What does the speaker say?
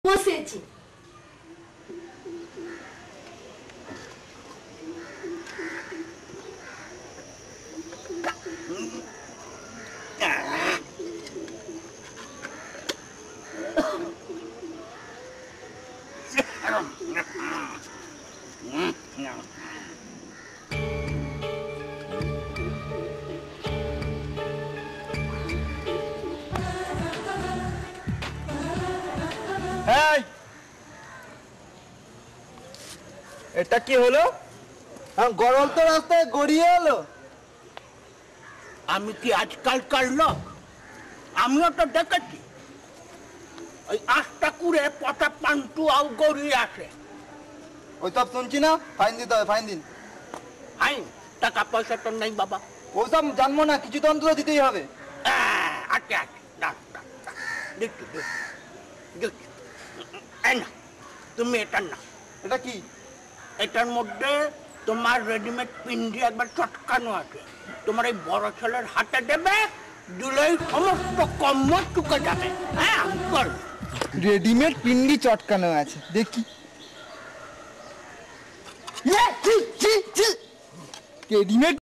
বসেছি। এটা কি হলো? গরল তো রাস্তায় গড়িয়ে এলো। আমি কি আজকালকার লোক? আমিও তো দেখেছি ওই আস্তা কুড়ে পটা পান্টু আও গড়িয়ে আসে। ওই সব শুনছি না, ফাইন দিতে হবে, ফাইন দিন। ফাইন? টাকা পয়সা তো নেই বাবা। ওসব জানবো না, কিছু তো অন্তত দিতেই হবে। আচ্ছা আচ্ছা, দেখছি দেখছি। এই না, তুমি এটা না। এটা কি? এটার মধ্যে তোমার রেডিমেড পিন্ডি একবার চটকানো আছে। তোমার এই বড় ছেলের হাতে দেবে, দিলেই সমস্ত কম্ম চুকে যাবে। হ্যাঁ আঙ্কল, রেডিমেড পিন্ডি চটকানো আছে, দেখি। রেডিমেড